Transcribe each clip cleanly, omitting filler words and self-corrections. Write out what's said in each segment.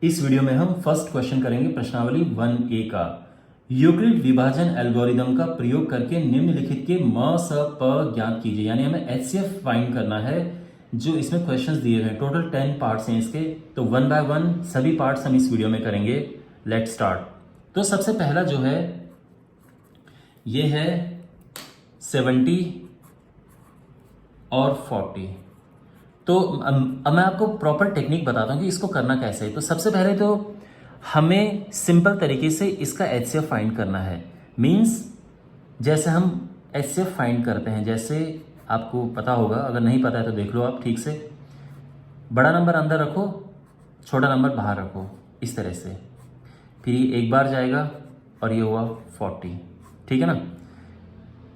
इस वीडियो में हम फर्स्ट क्वेश्चन करेंगे प्रश्नावली 1A का। यूक्लिड विभाजन एल्गोरिदम का प्रयोग करके निम्नलिखित के म स प ज्ञात कीजिए। यानी हमें एचसीएफ फाइंड करना है। जो इसमें क्वेश्चंस दिए हैं, टोटल 10 पार्ट्स हैं इसके, तो वन बाय वन सभी पार्ट्स हम इस वीडियो में करेंगे। Let start. तो सबसे पहला जो है ये है 70 और 40। तो अब मैं आपको प्रॉपर टेक्निक बताता हूँ कि इसको करना कैसे है। तो सबसे पहले तो हमें सिंपल तरीके से इसका एचसीएफ फाइंड करना है। मींस जैसे हम एचसीएफ फाइंड करते हैं, जैसे आपको पता होगा, अगर नहीं पता है तो देख लो आप ठीक से। बड़ा नंबर अंदर रखो, छोटा नंबर बाहर रखो, इस तरह से। फिर ये एक बार जाएगा और ये हुआ 40, ठीक है ना।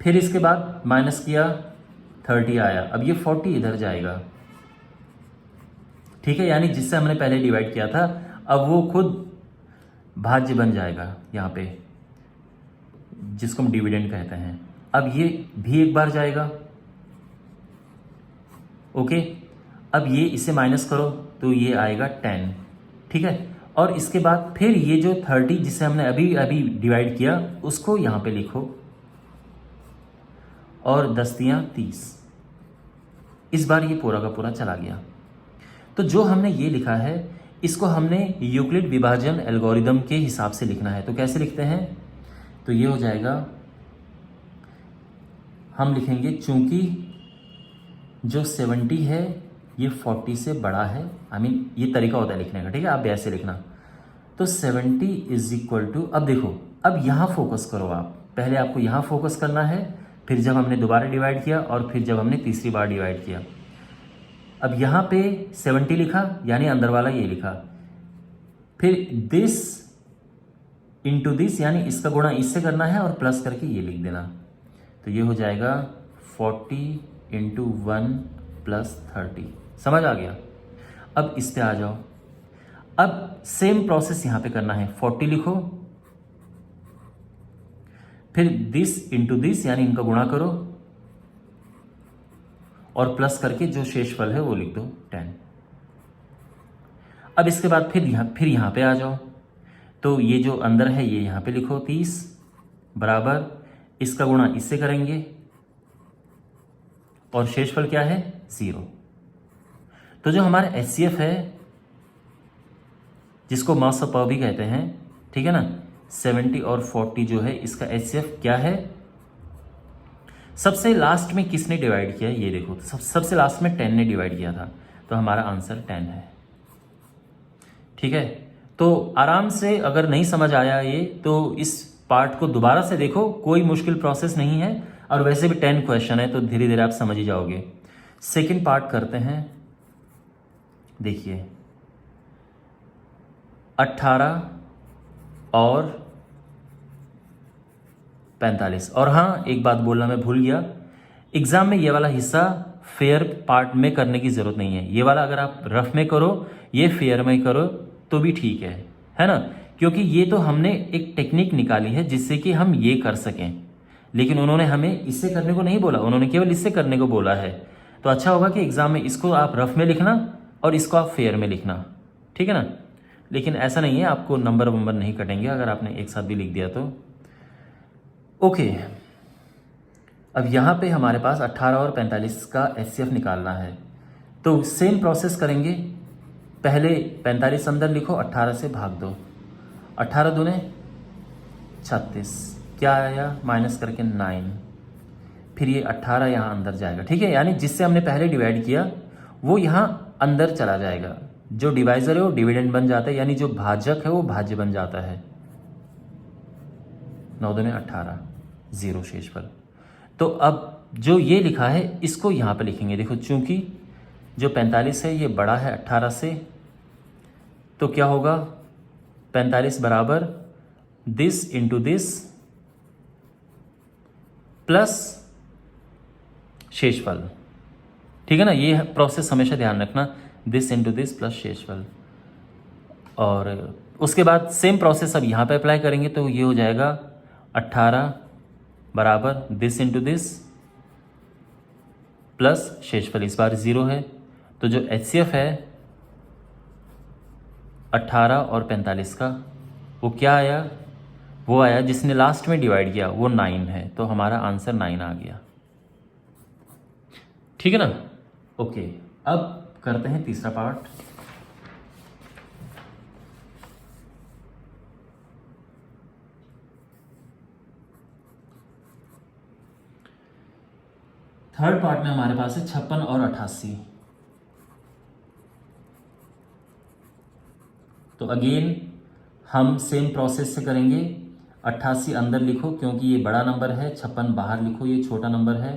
फिर इसके बाद माइनस किया, 30 आया। अब ये 40 इधर जाएगा, ठीक है। यानी जिससे हमने पहले डिवाइड किया था, अब वो खुद भाज्य बन जाएगा यहाँ पे, जिसको हम डिविडेंड कहते हैं। अब ये भी एक बार जाएगा, ओके। अब ये इसे माइनस करो तो ये आएगा 10, ठीक है। और इसके बाद फिर ये जो 30 जिसे हमने अभी अभी डिवाइड किया, उसको यहाँ पे लिखो, और 10 तियां 30। इस बार ये पूरा का पूरा चला गया। तो जो हमने ये लिखा है, इसको हमने यूक्लिड विभाजन एल्गोरिदम के हिसाब से लिखना है। तो कैसे लिखते हैं, तो ये हो जाएगा, हम लिखेंगे चूंकि जो 70 है ये 40 से बड़ा है। ये तरीका होता है लिखने का, ठीक है। आप ऐसे लिखना, तो 70 इज इक्वल टू, अब देखो, अब यहाँ फोकस करो आप। पहले आपको यहाँ फोकस करना है, फिर जब हमने दोबारा डिवाइड किया, और फिर जब हमने तीसरी बार डिवाइड किया। अब यहाँ पे 70 लिखा, यानी अंदर वाला ये लिखा। फिर दिस इंटू दिस, यानी इसका गुणा इससे करना है और प्लस करके ये लिख देना। तो ये हो जाएगा 40 इंटू 1 प्लस 30। समझ आ गया। अब इस पे आ जाओ। अब सेम प्रोसेस यहाँ पे करना है। 40 लिखो, फिर दिस इंटू दिस, यानी इनका गुणा करो, और प्लस करके जो शेषफल है वो लिख दो 10। अब इसके बाद फिर यहाँ पे आ जाओ। तो ये जो अंदर है ये यहाँ पे लिखो, 30 बराबर, इसका गुणा इससे करेंगे, और शेषफल क्या है, 0। तो जो हमारा एचसीएफ है, जिसको मास ऑफ पावर भी कहते हैं, ठीक है ना, 70 और 40 जो है, इसका एचसीएफ क्या है। सबसे लास्ट में किसने डिवाइड किया है, ये देखो, सबसे लास्ट में 10 ने डिवाइड किया था, तो हमारा आंसर 10 है, ठीक है। तो आराम से, अगर नहीं समझ आया ये, तो इस पार्ट को दोबारा से देखो, कोई मुश्किल प्रोसेस नहीं है, और वैसे भी 10 क्वेश्चन है, तो धीरे धीरे आप समझ ही जाओगे। सेकंड पार्ट करते हैं। देखिए, 18 और 45। और हाँ, एक बात बोलना मैं भूल गया, एग्जाम में ये वाला हिस्सा फेयर पार्ट में करने की जरूरत नहीं है। ये वाला अगर आप रफ में करो, ये फेयर में करो तो भी ठीक है ना। क्योंकि ये तो हमने एक टेक्निक निकाली है जिससे कि हम ये कर सकें, लेकिन उन्होंने हमें इससे करने को नहीं बोला, उन्होंने केवल इससे करने को बोला है। तो अच्छा होगा कि एग्जाम में इसको आप रफ में लिखना और इसको आप फेयर में लिखना, ठीक है ना। लेकिन ऐसा नहीं है, आपको नंबर वंबर नहीं कटेंगे अगर आपने एक साथ भी लिख दिया तो। ओके, अब यहाँ पे हमारे पास 18 और 45 का एचसीएफ निकालना है। तो सेम प्रोसेस करेंगे। पहले 45 अंदर लिखो, 18 से भाग दो, 18 दूने 36, क्या आया, माइनस करके 9। फिर ये 18 यहाँ अंदर जाएगा, ठीक है। यानी जिससे हमने पहले डिवाइड किया वो यहाँ अंदर चला जाएगा। जो डिवाइजर है वो डिविडेंड बन जाता है, यानी जो भाजक है वो भाज्य बन जाता है। 9 दूने 18, 0 शेषफल। तो अब जो ये लिखा है इसको यहाँ पे लिखेंगे। देखो, चूंकि जो 45 है ये बड़ा है 18 से, तो क्या होगा, 45 बराबर दिस इंटू दिस प्लस शेषफल, ठीक है ना। ये प्रोसेस हमेशा ध्यान रखना, दिस इंटू दिस प्लस शेषफल। और उसके बाद सेम प्रोसेस अब यहाँ पे अप्लाई करेंगे। तो ये हो जाएगा 18 बराबर दिस इंटू दिस प्लस शेषफल, इस बार 0 है। तो जो एचसीएफ है 18 और 45 का, वो क्या आया, वो आया जिसने लास्ट में डिवाइड किया वो 9 है, तो हमारा आंसर 9 आ गया। ठीक है ना। ओके, अब करते हैं तीसरा पार्ट। थर्ड पार्ट में हमारे पास है 56 और 88। तो अगेन हम सेम प्रोसेस से करेंगे। 88 अंदर लिखो क्योंकि ये बड़ा नंबर है, 56 बाहर लिखो, ये छोटा नंबर है।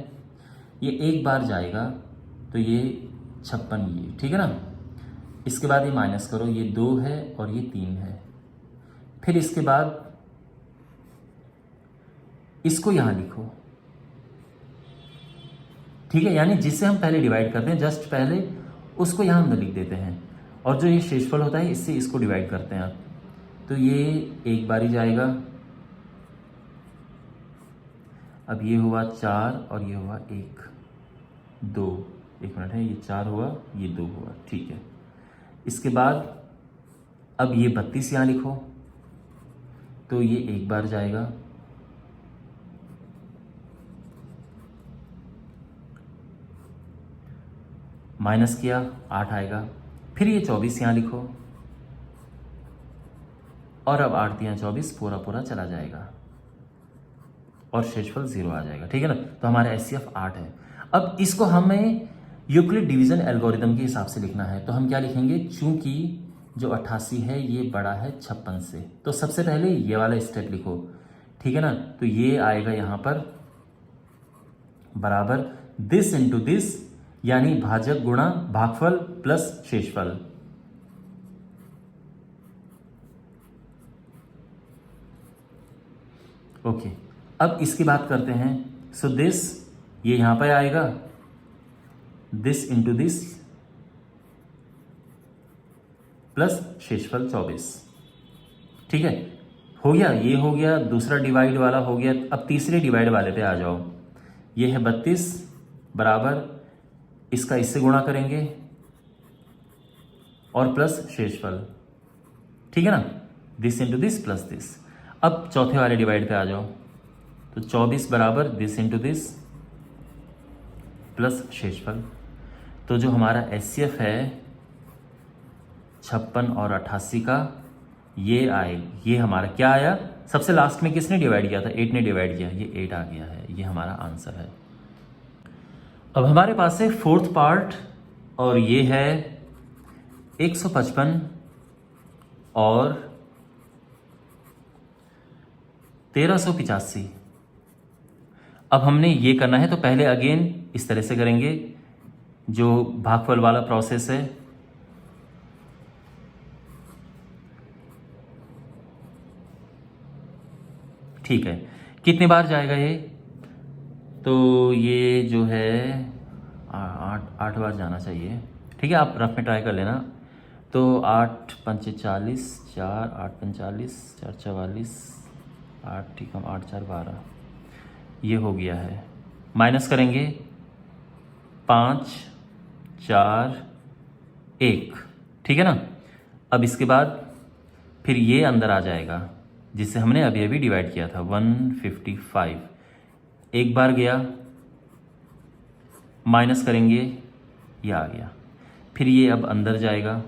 ये एक बार जाएगा तो ये 56 ये, ठीक है ना। इसके बाद ये माइनस करो, ये 2 है और ये 3 है। फिर इसके बाद इसको यहां लिखो, ठीक है, यानी जिससे हम पहले डिवाइड करते हैं जस्ट पहले उसको यहां अंदर लिख देते हैं, और जो ये शेषफल होता है इससे इसको डिवाइड करते हैं आप। तो ये एक बार ही जाएगा, अब ये हुआ 4 और ये हुआ 1 2, 1 मिनट है, ये 4 हुआ ये 2 हुआ, ठीक है। इसके बाद अब ये 32 यहाँ लिखो, तो ये एक बार जाएगा, माइनस किया 8 आएगा। फिर ये 24 यहाँ लिखो, और अब 8 दिया 24, पूरा पूरा चला जाएगा और शेषफल 0 आ जाएगा, ठीक है ना। तो हमारा एचसीएफ 8 है। अब इसको हमें यूक्लिड डिवीजन एल्गोरिदम के हिसाब से लिखना है, तो हम क्या लिखेंगे, चूंकि जो 88 है ये बड़ा है 56 से, तो सबसे पहले ये वाला स्टेप लिखो, ठीक है ना। तो ये आएगा यहां पर बराबर दिस इंटू दिस, यानी भाजक गुणा भागफल प्लस शेषफल। ओके, अब इसकी बात करते हैं। सो दिस ये यहां पर आएगा, दिस इंटू दिस प्लस शेषफल 24, ठीक है, हो गया, ये हो गया, दूसरा डिवाइड वाला हो गया। अब तीसरे डिवाइड वाले पे आ जाओ, ये है 32 बराबर, इसका इससे गुणा करेंगे और प्लस शेषफल, ठीक है ना, this into this plus this. अब चौथे वाले डिवाइड पे आ जाओ, तो 24 बराबर दिस इंटू दिस प्लस शेषफल। तो जो हमारा एचसीएफ है 56 और 88 का, ये आए, ये हमारा क्या आया, सबसे लास्ट में किसने डिवाइड किया था, 8 ने डिवाइड किया, ये 8 आ गया है, ये हमारा आंसर है। अब हमारे पास है फोर्थ पार्ट, और ये है 155 और 1385। अब हमने ये करना है, तो पहले अगेन इस तरह से करेंगे, जो भागफल वाला प्रोसेस है। ठीक है, कितने बार जाएगा ये, तो ये जो है 8 बार जाना चाहिए, ठीक है। आप रफ में ट्राई कर लेना। तो 8 पंचे 40, 4 8 45, 4 44, 8 ठीक है, 8 4 12, ये हो गया है। माइनस करेंगे 5 4 1, ठीक है ना। अब इसके बाद फिर ये अंदर आ जाएगा जिससे हमने अभी अभी डिवाइड किया था, 155, एक बार गया, माइनस करेंगे, ये आ गया। फिर ये अब अंदर जाएगा,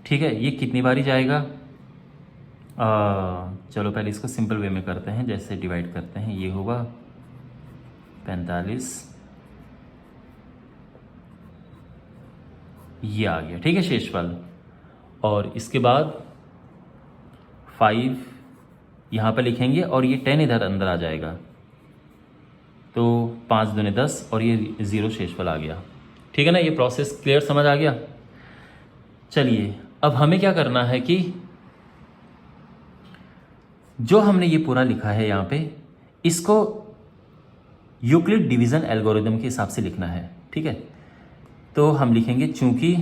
ठीक है। ये कितनी बारी जाएगा, चलो पहले इसको सिंपल वे में करते हैं, जैसे डिवाइड करते हैं। ये होगा 45, ये आ गया, ठीक है, शेषफल। और इसके बाद 5 यहाँ पर लिखेंगे और ये 10 इधर अंदर आ जाएगा, तो 5 दूने 10 और ये 0 शेषफल आ गया, ठीक है ना। ये प्रोसेस क्लियर समझ आ गया। चलिए अब हमें क्या करना है कि जो हमने ये पूरा लिखा है यहाँ पे, इसको यूक्लिड डिवीजन एल्गोरिदम के हिसाब से लिखना है, ठीक है। तो हम लिखेंगे चूंकि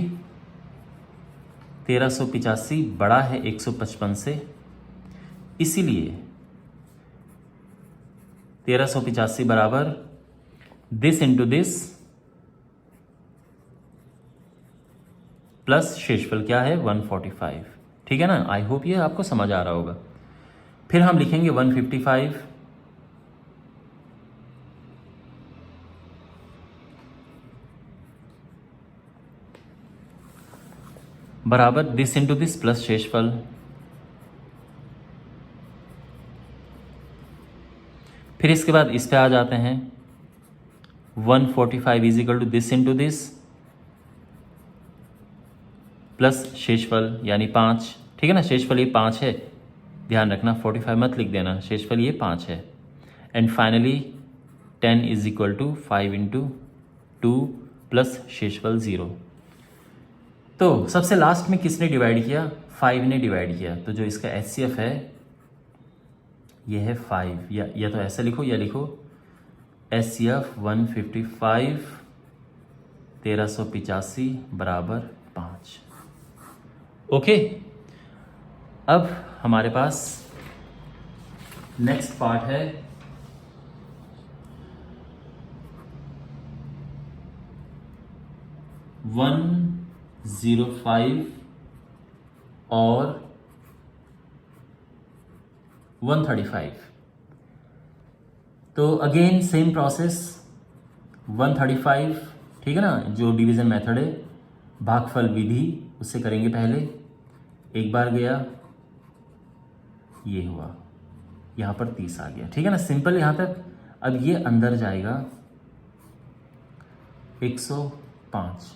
1385 बड़ा है 155 से, इसीलिए 1385 बराबर दिस इंटू दिस प्लस शेषफल क्या है 145, ठीक है ना। आई होप ये आपको समझ आ रहा होगा। फिर हम लिखेंगे 155 बराबर दिस इंटू दिस प्लस शेषफल। फिर इसके बाद इस पे आ जाते हैं 145 is equal to this into this plus शेषफल यानी 5, ठीक है ना। शेषफल ये 5 है, ध्यान रखना 45 मत लिख देना, शेषफल ये 5 है। And finally 10 is equal to 5 into 2 plus शेषफल 0। तो सबसे लास्ट में किसने डिवाइड किया? 5 ने डिवाइड किया। तो जो इसका HCF है ये है 5, या तो ऐसा लिखो या लिखो HCF 155 1385 बराबर 5। ओके, अब हमारे पास नेक्स्ट पार्ट है 105 और 135। तो अगेन सेम प्रोसेस 135, ठीक है ना, जो डिवीज़न मेथड है भागफल विधि उससे करेंगे। पहले एक बार गया, ये हुआ, यहाँ पर 30 आ गया, ठीक है ना, सिंपल यहाँ तक। अब ये अंदर जाएगा 105,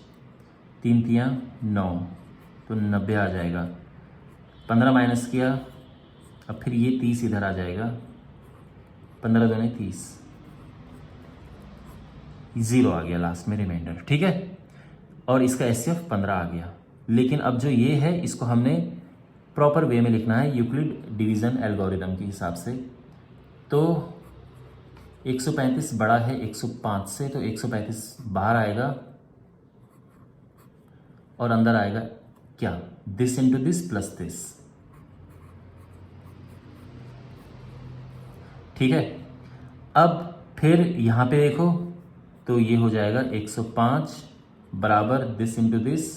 3 तियाँ 9, तो 90 आ जाएगा। 15 माइनस किया, अब फिर ये 30 इधर आ जाएगा, 15 दूनी 30, 0 आ गया लास्ट में रिमाइंडर, ठीक है। और इसका HCF 15 आ गया। लेकिन अब जो ये है इसको हमने प्रॉपर वे में लिखना है यूक्लिड डिवीज़न एल्गोरिदम के हिसाब से। तो 135 बड़ा है 105 से, तो 135 बाहर आएगा और अंदर आएगा क्या, this into this plus this, ठीक है। अब फिर यहाँ पे देखो तो ये हो जाएगा 105 बराबर this into this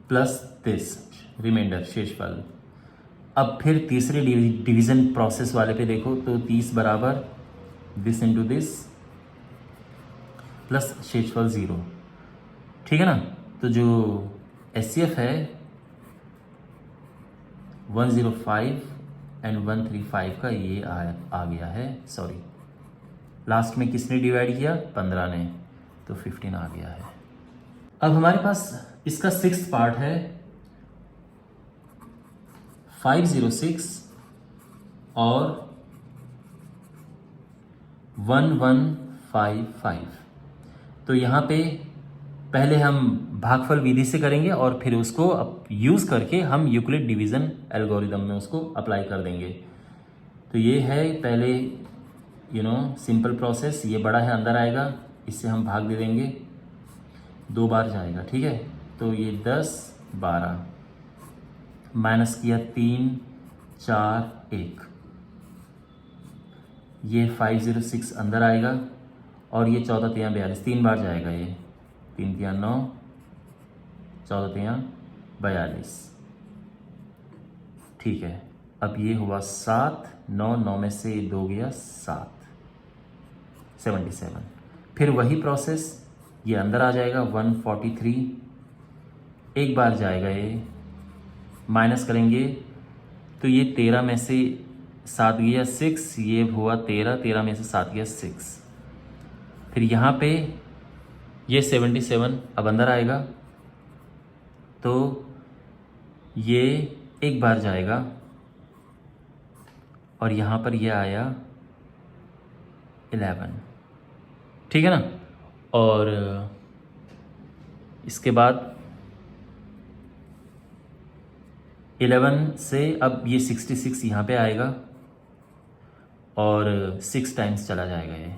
plus this remainder शेषफल। अब फिर तीसरे डिवीज़न प्रोसेस वाले पे देखो तो 30 बराबर दिस इंटू दिस प्लस शेषफल 0, ठीक है ना। तो जो HCF है 105 एंड 135 का ये आ गया है। सॉरी, लास्ट में किसने डिवाइड किया? 15 ने, तो 15 आ गया है। अब हमारे पास इसका 6th पार्ट है 506 और 1155। तो यहाँ पे पहले हम भागफल विधि से करेंगे और फिर उसको यूज़ करके हम यूक्लिड डिवीज़न एल्गोरिदम में उसको अप्लाई कर देंगे। तो ये है पहले सिंपल प्रोसेस। ये बड़ा है, अंदर आएगा, इससे हम भाग दे देंगे, 2 बार जाएगा, ठीक है। तो ये 10 12 माइनस किया 3 4 1, ये 506 अंदर आएगा और ये 14 तियाँ 42, 3 बार जाएगा, ये 3 तियाँ 9, 14 तियाँ 42, ठीक है। अब ये हुआ 7, 9 में से 2 गया 7, 77। फिर वही प्रोसेस, ये अंदर आ जाएगा 143, एक बार जाएगा, ये माइनस करेंगे तो ये 13 में से 7 गया 6, ये हुआ 13 में से 7 गया 6। फिर यहाँ पे ये 77 अब अंदर आएगा, तो ये एक बार जाएगा और यहाँ पर ये आया 11, ठीक है ना। और इसके बाद 11 से अब ये 66 यहाँ पे आएगा और 6 टाइम्स चला जाएगा ये,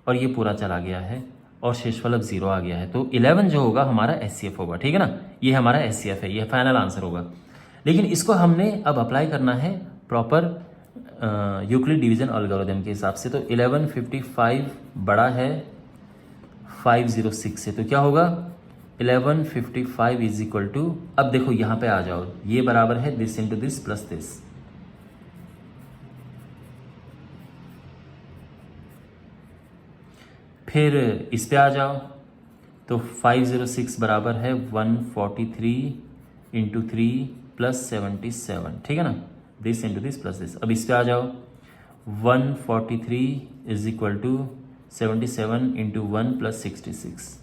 और ये पूरा चला गया है और शेषफल अब 0 आ गया है। तो 11 जो होगा हमारा HCF होगा, ठीक है ना। ये हमारा HCF है, ये फाइनल आंसर होगा। लेकिन इसको हमने अब अप्लाई करना है प्रॉपर यूक्लिड डिवीज़न एल्गोरिथम के हिसाब से। तो 1155 बड़ा है 506 से, तो क्या होगा 1155 इज इक्वल टू, अब देखो यहाँ पे आ जाओ, ये बराबर है this into this plus this, फिर इस पे आ जाओ, तो 506 बराबर है 143 इंटू 3 प्लस 77, ठीक है ना, this into this plus this. अब इस पे आ जाओ, 143 is equal to 77 into 1 plus 66।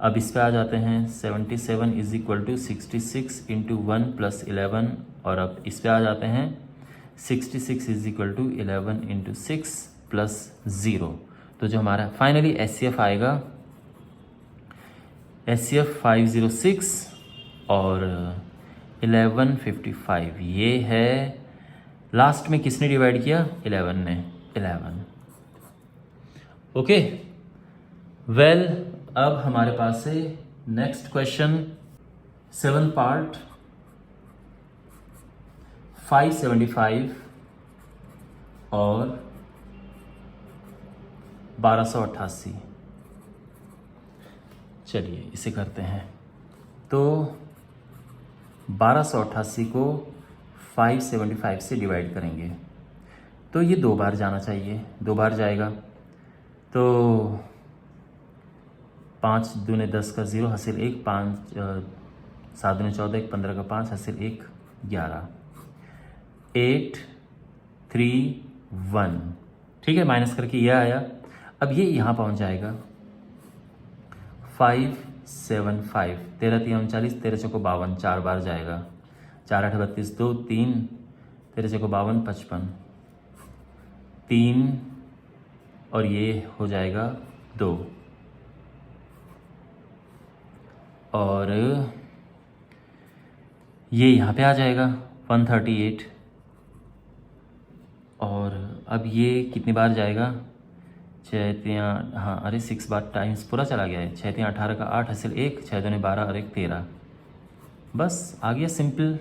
अब इस पे आ जाते हैं, 77 is equal to 66 into 1 plus 11, और अब इस पे आ जाते हैं 66 is equal to 11 into 6 plus 0। तो जो हमारा फाइनली HCF आएगा, HCF 506 और 1155, ये है लास्ट में किसने डिवाइड किया, 11 ने, 11। ओके वेल, अब हमारे पास है नेक्स्ट क्वेश्चन 7 पार्ट 575 और 1288। चलिए इसे करते हैं। तो 1288 को 575 से डिवाइड करेंगे, तो ये 2 बार जाना चाहिए, 2 बार जाएगा, तो 5 दूने 10 का 0 हासिल 1, 5 7 दूने 14, 1 15 का 5 हासिल 1 11, 8 3 1, ठीक है, माइनस करके ये आया। अब ये यहाँ पहुँच जाएगा 575, 13 3 39, 13 चौको 52, 4 बार जाएगा, 4 8 32, 2 3, 13 चौको 52 55, 3 और ये हो जाएगा 2, और ये यहाँ पे आ जाएगा 138, और अब ये कितनी बार जाएगा, 6 3, हाँ अरे 6 बार टाइम्स पूरा चला गया है, 6 3 18 का 8 हासिल 1, 6 दूने 12 और 1 13, बस आ गया सिंपल,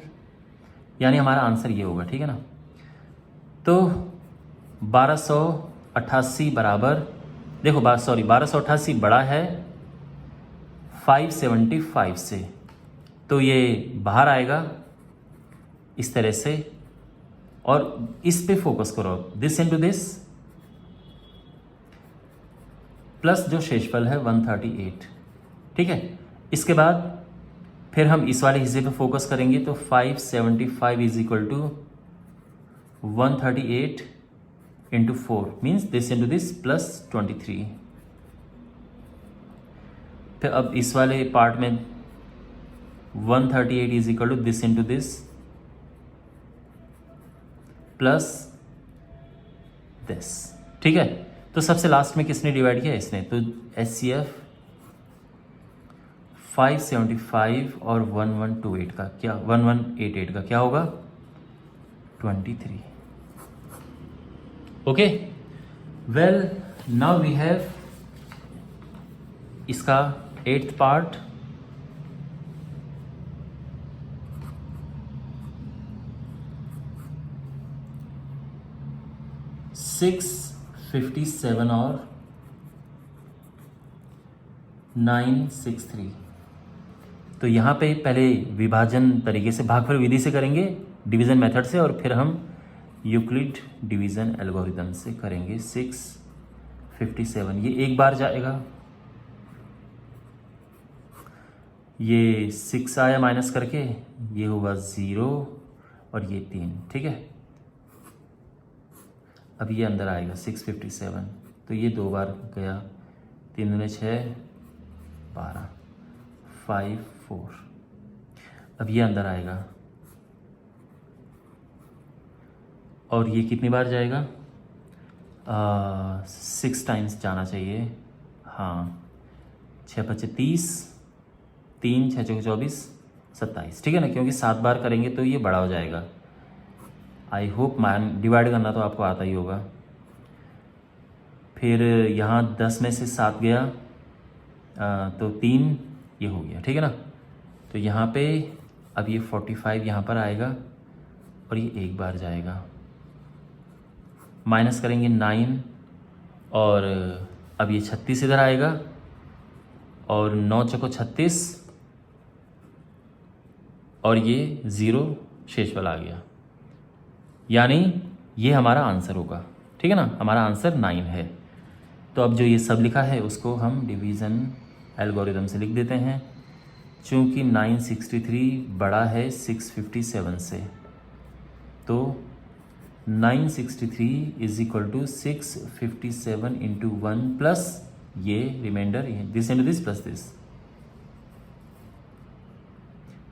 यानी हमारा आंसर ये होगा, ठीक है ना। तो 1288 बराबर, देखो 1288 बड़ा है 575 से, तो ये बाहर आएगा इस तरह से, और इस पे फोकस करो, दिस इनटू दिस प्लस जो शेषफल है 138, ठीक है। इसके बाद फिर हम इस वाले हिस्से पे फोकस करेंगे, तो 575 is equal to 138 into 4 means this into this plus 23। फिर अब इस वाले पार्ट में 138 is equal to this into this plus this, ठीक है। तो सबसे लास्ट में किसने डिवाइड किया, इसने, तो HCF 575 और 1128 का क्या, 1188 का क्या होगा 23। Okay well, now we have इसका 8th पार्ट, सिक्स 57 और 963। तो यहाँ पे पहले विभाजन तरीके से, भागफल विधि से करेंगे, डिवीज़न मेथड से, और फिर हम यूक्लिड डिवीज़न एल्गोरिदम से करेंगे। 657 ये एक बार जाएगा, ये 6 आया माइनस करके, ये होगा 0 और ये 3, ठीक है। अब ये अंदर आएगा 657, तो ये 2 बार गया, 3 दूने 6 12 5 4। अब ये अंदर आएगा, और ये कितनी बार जाएगा, 6 टाइम्स जाना चाहिए, हाँ, 6 5 30, 3 6 चौके 24 27, ठीक है ना, क्योंकि 7 बार करेंगे तो ये बड़ा हो जाएगा। आई होप मान डिवाइड करना तो आपको आता ही होगा। फिर यहाँ 10 में से 7 गया, तो 3 ये हो गया, ठीक है ना। तो यहाँ पे अब ये 45 यहाँ पर आएगा, और ये एक बार जाएगा, माइनस करेंगे 9, और अब ये 36 इधर आएगा, और 9 चौको 36 और ये 0 शेष वाला आ गया, यानी ये हमारा आंसर होगा। ठीक है ना, हमारा आंसर 9 है। तो अब जो ये सब लिखा है उसको हम डिवीज़न एल्गोरिदम से लिख देते हैं। चूँकि 963 बड़ा है 657 से, तो 963 is equal to 657 into 1 plus ये remainder this into this plus this.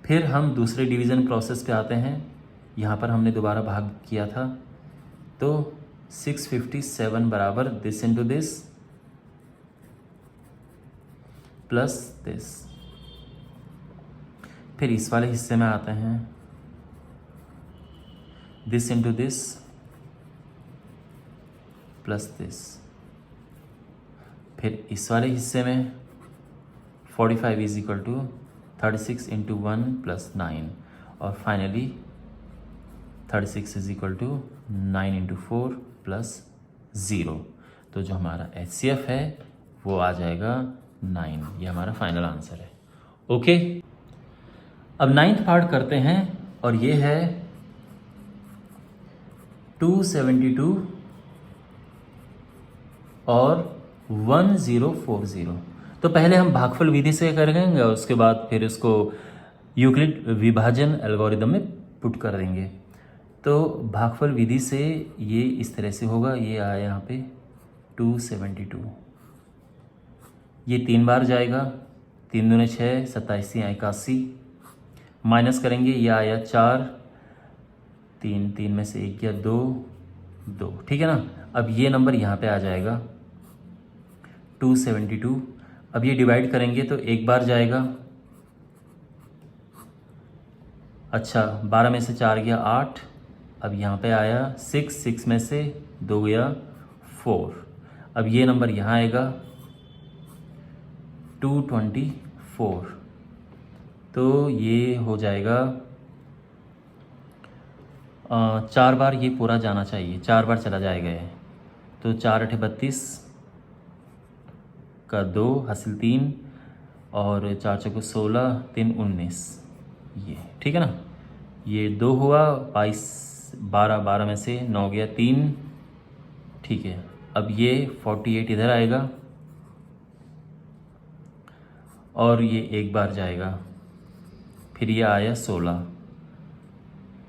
फिर हम दूसरे डिवीज़न प्रोसेस पे आते हैं। यहाँ पर हमने दोबारा भाग किया था, तो 657 बराबर this into this plus this. फिर इस वाले हिस्से में आते हैं, this into this plus this. फिर इस वाले हिस्से में 45 is equal to 36 into 1 plus 9 और finally 36 is equal to 9 into 4 plus 0। तो जो हमारा HCF है वो आ जाएगा 9। ये हमारा फाइनल आंसर है। ओके, अब 9th पार्ट करते हैं और ये है 272 और 1040। तो पहले हम भागफल विधि से करेंगे और उसके बाद फिर इसको यूक्लिड विभाजन एल्गोरिदम में पुट कर देंगे। तो भागफल विधि से ये इस तरह से होगा, ये आया यहाँ पे 272, ये 3 बार जाएगा, 3 दूने 6, 27 81, माइनस करेंगे, ये आया 4, 3 में से 1 गया 2, ठीक है ना। अब ये नंबर यहाँ पे आ जाएगा 272। अब ये डिवाइड करेंगे तो 1 बार जाएगा, अच्छा 12 में से 4 गया 8, अब यहाँ पे आया 6 में से 2 गया 4। अब ये नंबर यहाँ आएगा 224। तो ये हो जाएगा 4 बार ये पूरा जाना चाहिए, 4 बार चला जाएगा ये। तो 4 8 32 का 2 हासिल 3 और 4 चौको 16 3 19, ये ठीक है ना। ये 2 हुआ, 12 में से 9 गया 3, ठीक है। अब ये 48 इधर आएगा और ये 1 बार जाएगा, फिर ये आया 16,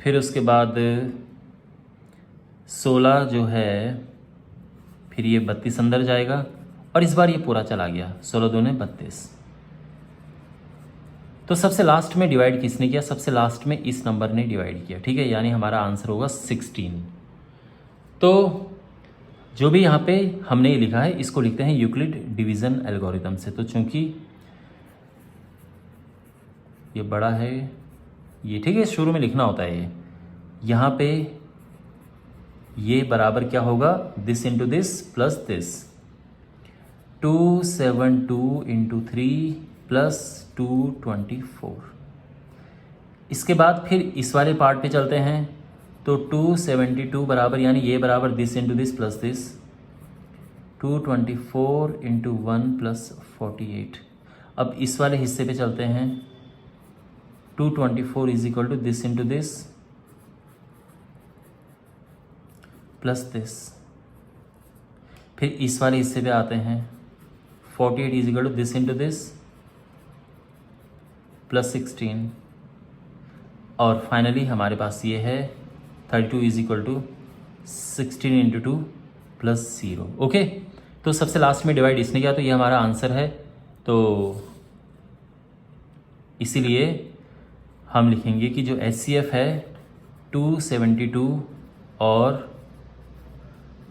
फिर उसके बाद 16 जो है फिर ये 32 अंदर जाएगा और इस बार ये पूरा चला गया, 16 दूने 32। तो सबसे लास्ट में डिवाइड किसने किया? सबसे लास्ट में इस नंबर ने डिवाइड किया, ठीक है, यानी हमारा आंसर होगा 16। तो जो भी यहाँ पे हमने ये लिखा है इसको लिखते हैं यूक्लिड डिवीज़न एल्गोरिदम से। तो चूंकि ये बड़ा है, ये ठीक है, शुरू में लिखना होता है ये, यहाँ पे ये बराबर क्या होगा, this into this plus this, 272 into 3 plus 224। इसके बाद फिर इस वाले पार्ट पे चलते हैं। तो 272 बराबर, यानी ये बराबर this into this plus this, 224 into 1 plus 48। अब इस वाले हिस्से पे चलते हैं। 224 is equal to this into this plus this. फिर इस वाले हिस्से पे आते हैं। 48 is equal to this into this plus 16 और फाइनली हमारे पास ये है 32 is equal to 16 into 2 plus 0। Okay, तो सबसे लास्ट में डिवाइड इसने किया, तो ये हमारा आंसर है। तो इसीलिए हम लिखेंगे कि जो HCF है 272 और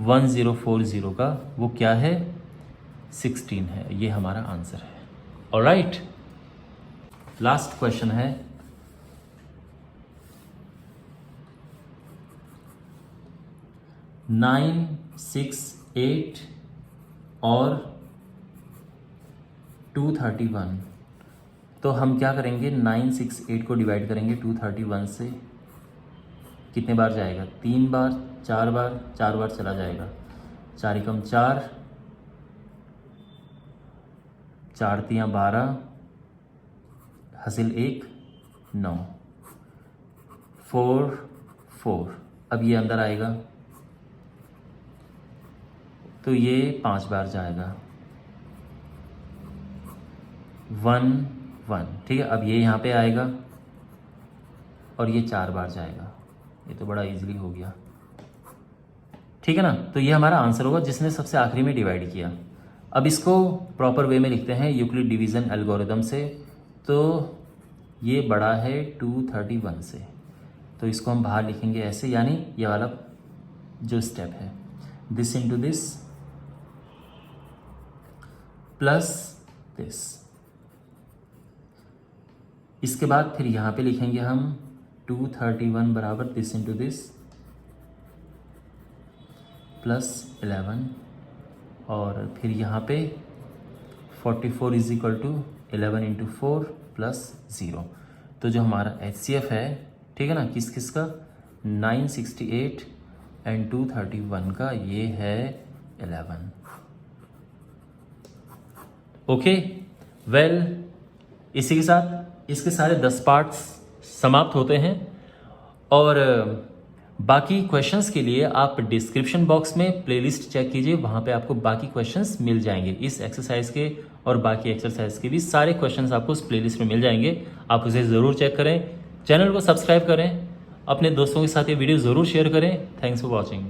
1040 का वो क्या है, 16 है। ये हमारा आंसर है। ऑलराइट, लास्ट क्वेश्चन है 968 और 231। तो हम क्या करेंगे, 968 को डिवाइड करेंगे 231 से, कितने बार जाएगा, 3 बार, 4 बार, 4 बार चला जाएगा, 4 एकम 4, 4 तियाँ 12, हासिल 1 9, 4 4। अब ये अंदर आएगा तो ये 5 बार जाएगा, 1 1। ठीक है, अब ये यहाँ पे आएगा और ये 4 बार जाएगा। ये तो बड़ा इजीली हो गया, ठीक है ना। तो ये हमारा आंसर होगा जिसने सबसे आखिरी में डिवाइड किया। अब इसको प्रॉपर वे में लिखते हैं यूक्लिड डिवीज़न एल्गोरिदम से। तो ये बड़ा है 231 से, तो इसको हम बाहर लिखेंगे ऐसे, यानी ये वाला जो स्टेप है, this into this plus this. इसके बाद फिर यहाँ पे लिखेंगे हम 231 बराबर दिस इंटू दिस प्लस 11, और फिर यहाँ पे 44 is equal to 11 into 4 plus 0। तो जो हमारा HCF है, ठीक है ना, किस किस का, 968 एंड 231 का, ये है 11। ओके, वेल इसी के साथ इसके सारे 10 पार्ट्स समाप्त होते हैं। और बाकी क्वेश्चंस के लिए आप डिस्क्रिप्शन बॉक्स में प्लेलिस्ट चेक कीजिए, वहाँ पे आपको बाकी क्वेश्चंस मिल जाएंगे। इस एक्सरसाइज के और बाकी एक्सरसाइज के भी सारे क्वेश्चंस आपको उस प्लेलिस्ट में मिल जाएंगे, आप उसे ज़रूर चेक करें। चैनल को सब्सक्राइब करें, अपने दोस्तों के साथ ये वीडियो ज़रूर शेयर करें। Thanks for watching.